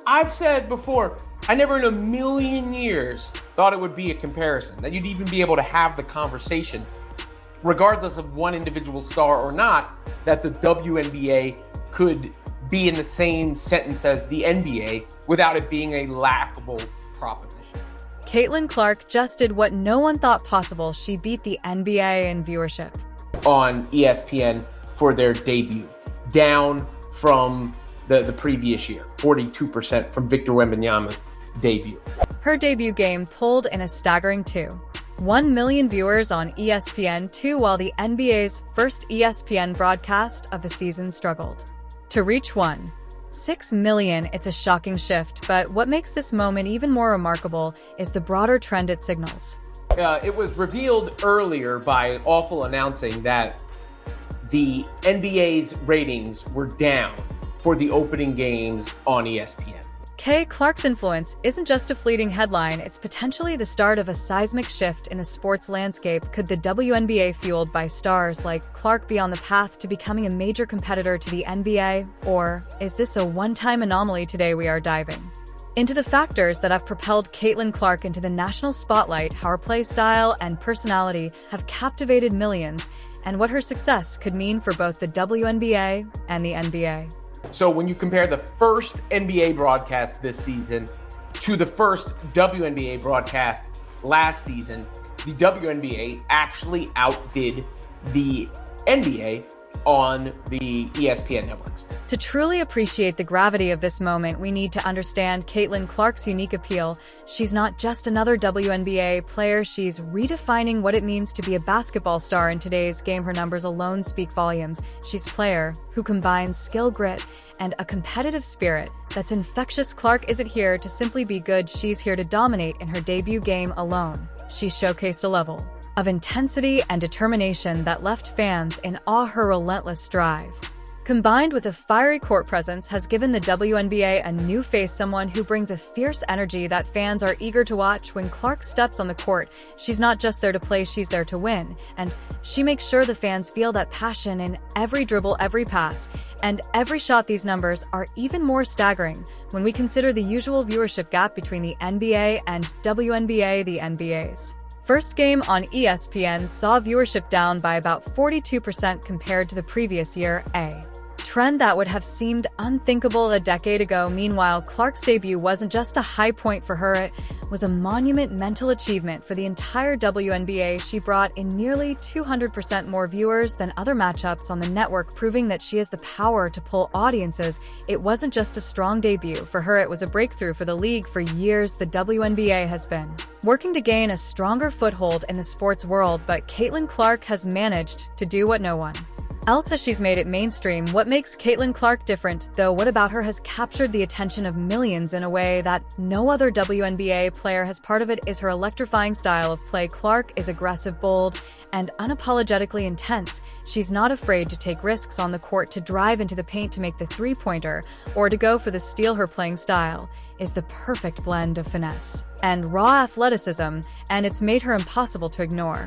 I've said before, I never in a million years thought it would be a comparison, that you'd even be able to have the conversation, regardless of one individual star or not, that the WNBA could be in the same sentence as the NBA without it being a laughable proposition. Caitlin Clark just did what no one thought possible. She beat the NBA in viewership On ESPN for their debut, down from the previous year, 42% from Victor Wembanyama's debut. Her debut game pulled in a staggering 1 million viewers on ESPN2, while the NBA's first ESPN broadcast of the season struggled to reach 1.6 million. It's a shocking shift, but what makes this moment even more remarkable is the broader trend it signals. It was revealed earlier by Awful announcing that the NBA's ratings were down for the opening games on ESPN. Clark's influence isn't just a fleeting headline, it's potentially the start of a seismic shift in the sports landscape. Could the WNBA, fueled by stars like Clark, be on the path to becoming a major competitor to the NBA? Or is this a one-time anomaly? Today we are diving into the factors that have propelled Caitlin Clark into the national spotlight, how her play style and personality have captivated millions, and what her success could mean for both the WNBA and the NBA. So when you compare the first NBA broadcast this season to the first WNBA broadcast last season, the WNBA actually outdid the NBA on the ESPN networks. To truly appreciate the gravity of this moment, we need to understand Caitlin Clark's unique appeal. She's not just another WNBA player, she's redefining what it means to be a basketball star in today's game. Her numbers alone speak volumes. She's a player who combines skill, grit, and a competitive spirit that's infectious. Clark isn't here to simply be good, she's here to dominate. In her debut game alone, she showcased a level of intensity and determination that left fans in awe. Her relentless drive, combined with a fiery court presence, has given the WNBA a new face, someone who brings a fierce energy that fans are eager to watch. When Clark steps on the court, she's not just there to play, she's there to win. And she makes sure the fans feel that passion in every dribble, every pass, and every shot. These numbers are even more staggering when we consider the usual viewership gap between the NBA and WNBA. The NBA's first game on ESPN saw viewership down by about 42% compared to the previous year, a trend that would have seemed unthinkable a decade ago. Meanwhile, Clark's debut wasn't just a high point for her, it was a monumental achievement for the entire WNBA. She brought in nearly 200% more viewers than other matchups on the network, proving that she has the power to pull audiences. It wasn't just a strong debut for her, it was a breakthrough for the league. For years, the WNBA has been working to gain a stronger foothold in the sports world, but Caitlin Clark has managed to do what no one else has. She's made it mainstream. What makes Caitlin Clark different, though? What about her has captured the attention of millions in a way that no other WNBA player has? Part of it is her electrifying style of play. Clark is aggressive, bold, and unapologetically intense. She's not afraid to take risks on the court, to drive into the paint, to make the three-pointer, or to go for the steal. Her playing style is the perfect blend of finesse and raw athleticism, and it's made her impossible to ignore.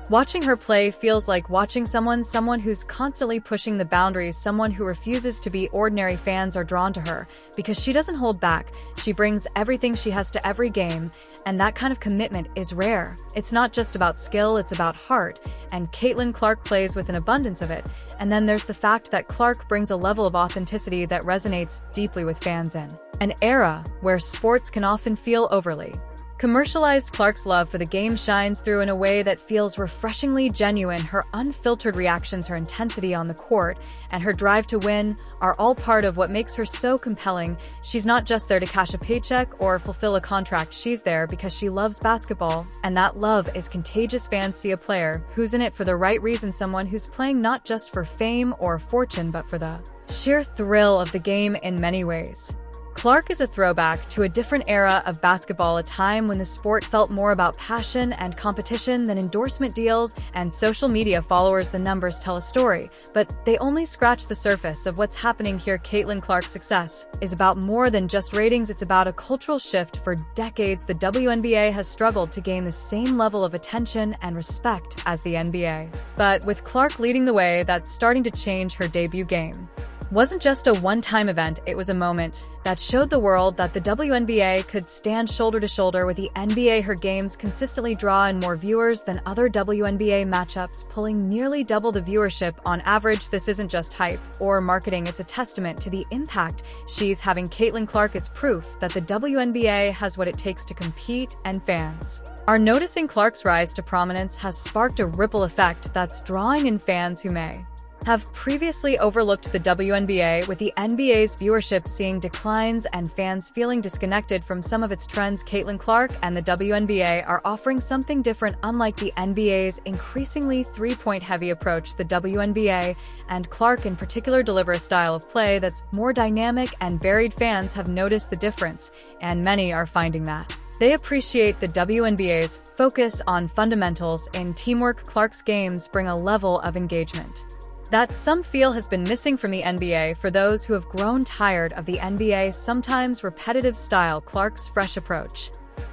Watching her play feels like watching someone who's constantly pushing the boundaries, someone who refuses to be ordinary. Fans are drawn to her because she doesn't hold back. She brings everything she has to every game, and that kind of commitment is rare. It's not just about skill, it's about heart, and Caitlin Clark plays with an abundance of it. And then there's the fact that Clark brings a level of authenticity that resonates deeply with fans in an era where sports can often feel overly commercialized. Clark's love for the game shines through in a way that feels refreshingly genuine. Her unfiltered reactions, her intensity on the court, and her drive to win are all part of what makes her so compelling. She's not just there to cash a paycheck or fulfill a contract, she's there because she loves basketball, and that love is contagious. Fans see a player who's in it for the right reason, someone who's playing not just for fame or fortune, but for the sheer thrill of the game. In many ways, Clark is a throwback to a different era of basketball, a time when the sport felt more about passion and competition than endorsement deals and social media followers. The numbers tell a story, but they only scratch the surface of what's happening here. Caitlin Clark's success is about more than just ratings, it's about a cultural shift. For decades, the WNBA has struggled to gain the same level of attention and respect as the NBA. But with Clark leading the way, that's starting to change. Her debut game wasn't just a one-time event, it was a moment that showed the world that the WNBA could stand shoulder to shoulder with the NBA. Her games consistently draw in more viewers than other WNBA matchups, pulling nearly double the viewership on average. This isn't just hype or marketing, it's a testament to the impact she's having. Caitlin Clark is proof that the WNBA has what it takes to compete, and fans are noticing. Clark's rise to prominence has sparked a ripple effect that's drawing in fans who may have previously overlooked the WNBA, with the NBA's viewership seeing declines and fans feeling disconnected from some of its trends. Caitlin Clark and the WNBA are offering something different. Unlike the NBA's increasingly three-point heavy approach, the WNBA and Clark in particular deliver a style of play that's more dynamic and varied. Fans have noticed the difference, and many are finding that they appreciate the WNBA's focus on fundamentals in teamwork. Clark's games bring a level of engagement that some feel has been missing from the NBA. For those who have grown tired of the NBA's sometimes repetitive style, Clark's fresh approach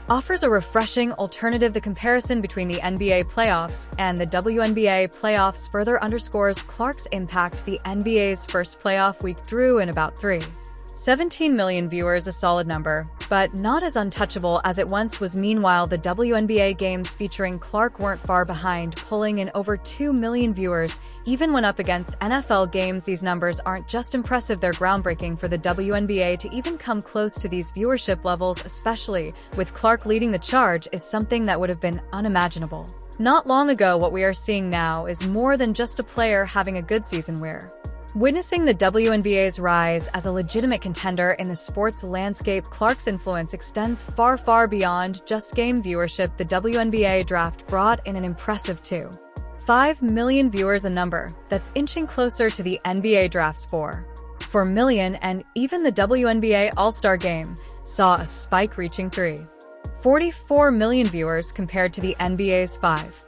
offers a refreshing alternative. The comparison between the NBA playoffs and the WNBA playoffs further underscores Clark's impact. The NBA's first playoff week drew in about 17 million viewers, a solid number, but not as untouchable as it once was. Meanwhile, the WNBA games featuring Clark weren't far behind, pulling in over 2 million viewers. Even when up against NFL games, these numbers aren't just impressive, they're groundbreaking. For the WNBA to even come close to these viewership levels, especially with Clark leading the charge, is something that would have been unimaginable not long ago. What we are seeing now is more than just a player having a good season. We're witnessing the WNBA's rise as a legitimate contender in the sports landscape. Clark's influence extends far, far beyond just game viewership. The WNBA draft brought in an impressive 2.5 million viewers, a number that's inching closer to the NBA draft's 4 million, and even the WNBA All-Star Game saw a spike reaching 3.44 million viewers compared to the NBA's 5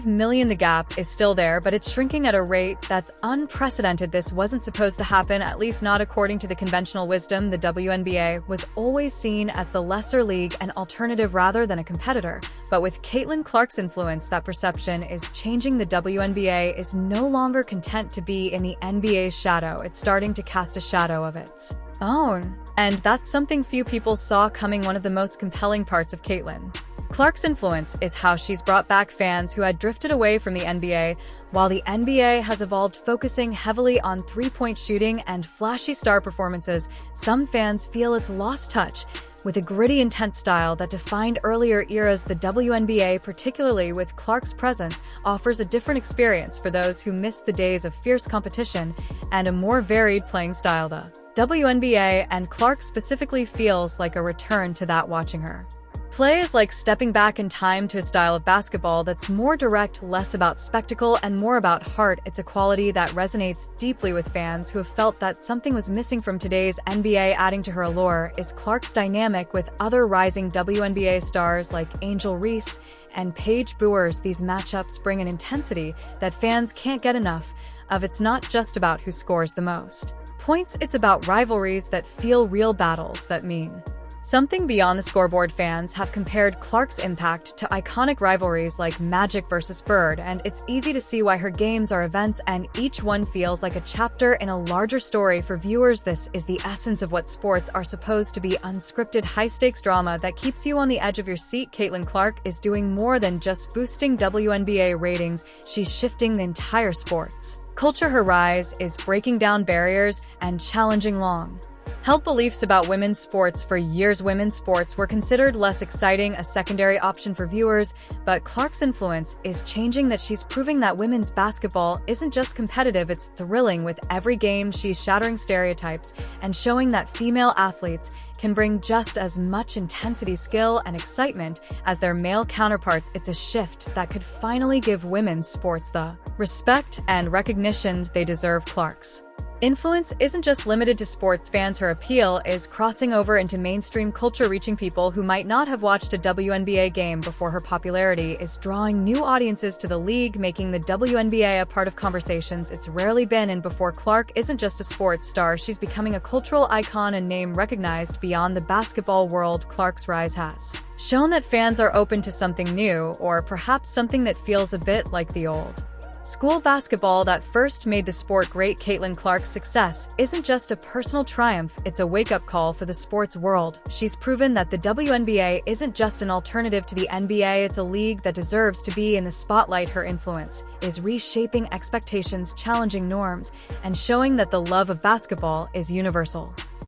million. The gap is still there, but it's shrinking at a rate that's unprecedented. This wasn't supposed to happen, at least not according to the conventional wisdom. The WNBA was always seen as the lesser league, an alternative rather than a competitor. But with Caitlin Clark's influence, that perception is changing. The WNBA is no longer content to be in the NBA's shadow. It's starting to cast a shadow of its own. And that's something few people saw coming. One of the most compelling parts of Caitlin Clark's influence is how she's brought back fans who had drifted away from the NBA. While the NBA has evolved, focusing heavily on three-point shooting and flashy star performances, some fans feel it's lost touch with a gritty, intense style that defined earlier eras. The WNBA, particularly with Clark's presence, offers a different experience for those who miss the days of fierce competition and a more varied playing style. The WNBA and Clark specifically feels like a return to that. Watching her play is like stepping back in time to a style of basketball that's more direct, less about spectacle, and more about heart. It's a quality that resonates deeply with fans who have felt that something was missing from today's NBA. Adding to her allure is Clark's dynamic with other rising WNBA stars like Angel Reese and Paige Bueckers. These matchups bring an intensity that fans can't get enough of. It's not just about who scores the most points, it's about rivalries that feel real, battles that mean something beyond the scoreboard. Fans have compared Clark's impact to iconic rivalries like Magic versus Bird, and it's easy to see why. Her games are events, and each one feels like a chapter in a larger story. For viewers, this is the essence of what sports are supposed to be: unscripted, high-stakes drama that keeps you on the edge of your seat. Caitlin Clark is doing more than just boosting WNBA ratings, she's shifting the entire sports culture. Her rise is breaking down barriers and challenging long-held beliefs about women's sports. For years, women's sports were considered less exciting, a secondary option for viewers, but Clark's influence is changing that. She's proving that women's basketball isn't just competitive, it's thrilling. With every game, she's shattering stereotypes and showing that female athletes can bring just as much intensity, skill, and excitement as their male counterparts. It's a shift that could finally give women's sports the respect and recognition they deserve. Clark's influence isn't just limited to sports fans. Her appeal is crossing over into mainstream culture, reaching people who might not have watched a WNBA game before. Her popularity is drawing new audiences to the league, making the WNBA a part of conversations it's rarely been in before. Clark isn't just a sports star, she's becoming a cultural icon, a name recognized beyond the basketball world. Clark's rise has shown that fans are open to something new, or perhaps something that feels a bit like the old School basketball that first made the sport great. Caitlin Clark's success isn't just a personal triumph, it's a wake-up call for the sports world. She's proven that the WNBA isn't just an alternative to the NBA, it's a league that deserves to be in the spotlight. Her influence is reshaping expectations, challenging norms, and showing that the love of basketball is universal.